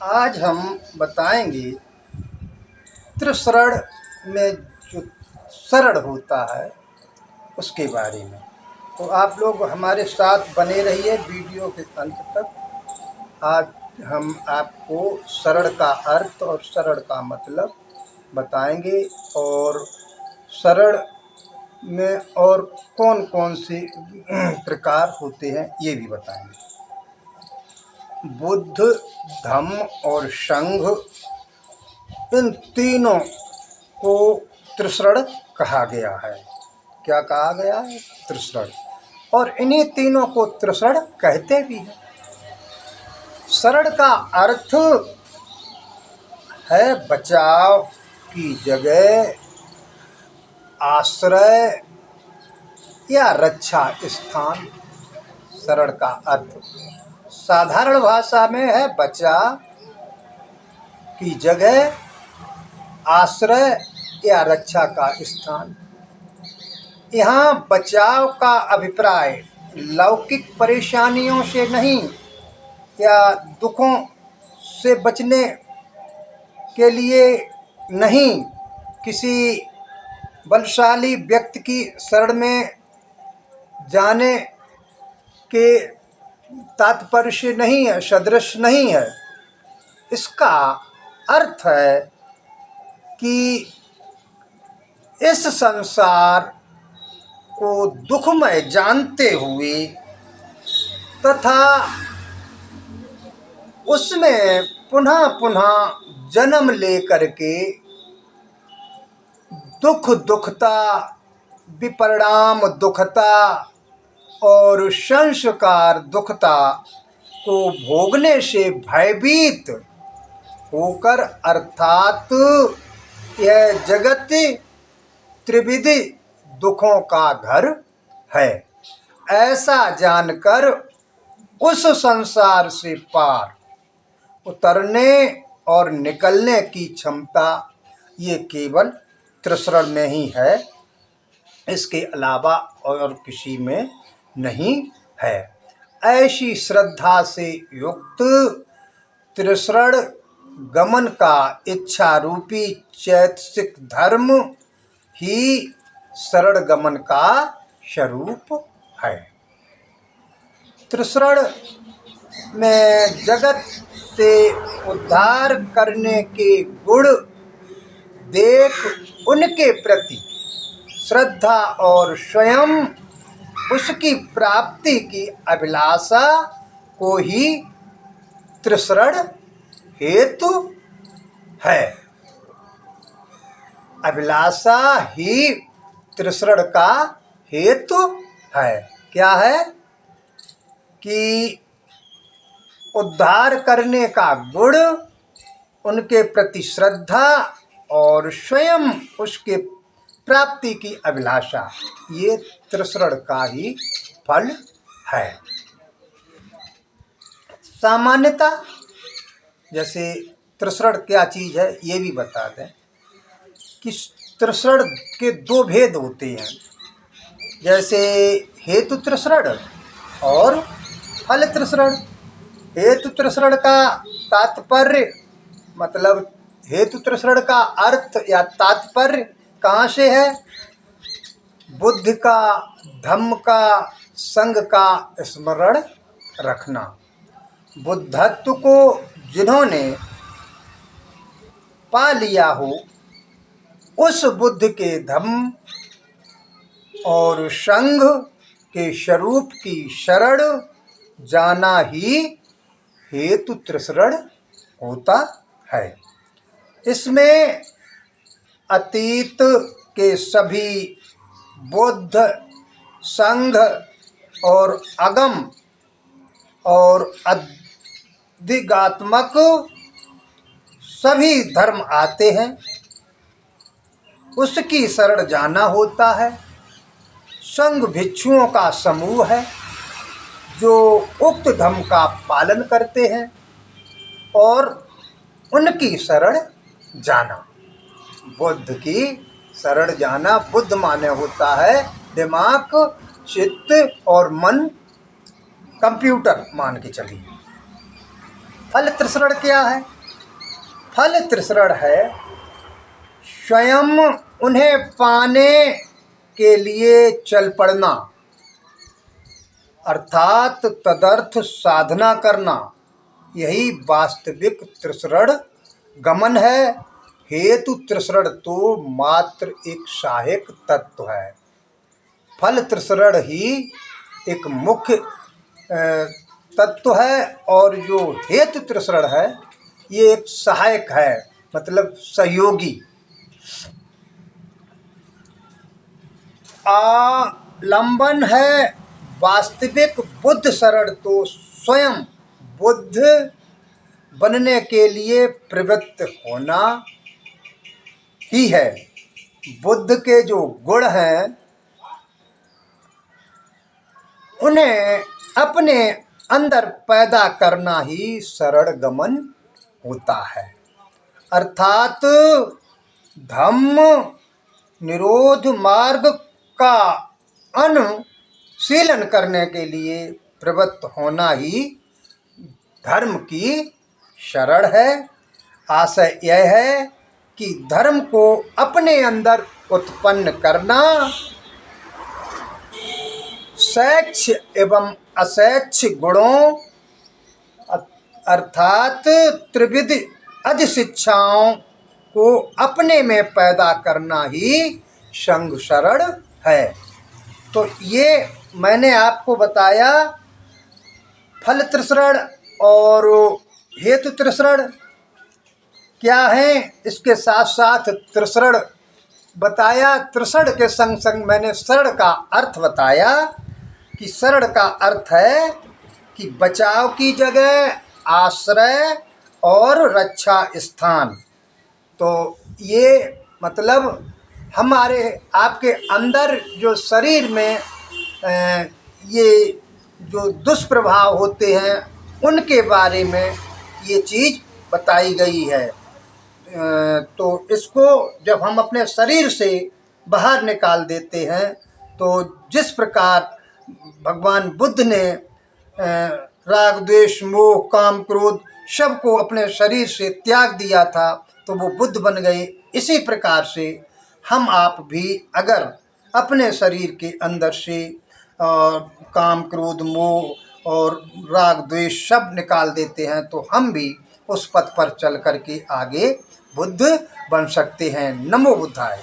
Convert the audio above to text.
आज हम बताएंगे त्रिशरण में जो शरण होता है उसके बारे में। तो आप लोग हमारे साथ बने रहिए वीडियो के अंत तक। आज हम आपको शरण का अर्थ और शरण का मतलब बताएंगे और शरण में और कौन कौन से प्रकार होते हैं ये भी बताएंगे। बुद्ध, धम्म और संघ, इन तीनों को त्रिशरण कहा गया है। क्या कहा गया है? त्रिशरण। और इन्हीं तीनों को त्रिशरण कहते भी हैं। शरण का अर्थ है बचाव की जगह, आश्रय या रक्षा स्थान। शरण का अर्थ साधारण भाषा में है बचाव की जगह, आश्रय या रक्षा का स्थान। यहाँ बचाव का अभिप्राय लौकिक परेशानियों से नहीं या दुखों से बचने के लिए नहीं, किसी बलशाली व्यक्ति की शरण में जाने के तात्पर्य से नहीं है, सदृश नहीं है। इसका अर्थ है कि इस संसार को दुखमय जानते हुए तथा उसमें पुनः पुनः जन्म लेकर के दुखता, विपरिणाम दुखता और संस्कार दुखता को भोगने से भयभीत होकर, अर्थात यह जगत त्रिविधि दुखों का घर है, ऐसा जानकर उस संसार से पार उतरने और निकलने की क्षमता ये केवल त्रिशरण में ही है, इसके अलावा और किसी में नहीं है। ऐसी श्रद्धा से युक्त त्रिशरण गमन का इच्छा रूपी चैतसिक धर्म ही शरण गमन का स्वरूप है। त्रिशरण में जगत से उद्धार करने के गुण देख उनके प्रति श्रद्धा और स्वयं उसकी प्राप्ति की अभिलाषा को ही त्रिशरण हेतु है। अभिलाषा ही त्रिशरण का हेतु है। क्या है? कि उद्धार करने का गुण, उनके प्रति श्रद्धा और स्वयं उसके प्राप्ति की अभिलाषा, ये त्रिशरण का ही फल है। सामान्यतः जैसे त्रिशरण क्या चीज़ है ये भी बता दें कि त्रिशरण के दो भेद होते हैं, जैसे हेतु त्रिशरण और फल त्रिशरण। हेतु त्रिशरण का तात्पर्य मतलब हेतु त्रिशरण का अर्थ या तात्पर्य कहाँ से है? बुद्ध का, धम्म का, संघ का स्मरण रखना। बुद्धत्व को जिन्होंने पा लिया हो, उस बुद्ध के धम्म और संघ के स्वरूप की शरण जाना ही हेतु त्रिशरण होता है। इसमें अतीत के सभी बुद्ध, संघ और अगम और अधिगात्मक सभी धर्म आते हैं, उसकी शरण जाना होता है। संघ भिक्षुओं का समूह है जो उक्त धर्म का पालन करते हैं और उनकी शरण जाना। बुद्ध की शरण जाना, बुद्ध माने होता है दिमाग, चित्त और मन, कंप्यूटर मान के चलिए। फल त्रिशरण क्या है? फल तृष्ण है, स्वयं उन्हें पाने के लिए चल पड़ना, अर्थात तदर्थ साधना करना, यही वास्तविक तृष्ण गमन है। हेतु तृष्ण तो मात्र एक सहायक तत्व है। फल तृष्ण ही एक मुख्य तत्व है और जो हेतु तृष्ण है ये एक सहायक है, मतलब सहयोगी। आलंबन है वास्तविक बुद्ध शरण तो स्वयं बुद्ध बनने के लिए प्रवृत्त होना ही है। बुद्ध के जो गुण हैं उन्हें अपने अंदर पैदा करना ही शरण गमन होता है, अर्थात धम्म निरोध मार्ग का अनुशीलन करने के लिए प्रवृत्त होना ही धर्म की शरण है। आशय यह है कि धर्म को अपने अंदर उत्पन्न करना स्वैच्छ एवं अस्वैच्छ गुणों अर्थात त्रिविध अधिशिक्षाओं को अपने में पैदा करना ही संघ शरण है। तो ये मैंने आपको बताया फल तृष्ण और हेतु तृष्ण क्या है, इसके साथ साथ तृष्ण बताया। तृष्ण के संग संग मैंने शरण का अर्थ बताया कि शरण का अर्थ है कि बचाव की जगह, आश्रय और रक्षा स्थान। तो ये मतलब हमारे आपके अंदर जो शरीर में ये जो दुष्प्रभाव होते हैं उनके बारे में ये चीज़ बताई गई है। तो इसको जब हम अपने शरीर से बाहर निकाल देते हैं तो जिस प्रकार भगवान बुद्ध ने राग द्वेष मोह काम क्रोध सबको अपने शरीर से त्याग दिया था तो वो बुद्ध बन गए, इसी प्रकार से हम आप भी अगर अपने शरीर के अंदर से काम क्रोध मोह और राग द्वेष सब निकाल देते हैं तो हम भी उस पथ पर चल कर के आगे बुद्ध बन सकते हैं। नमो बुद्धाय।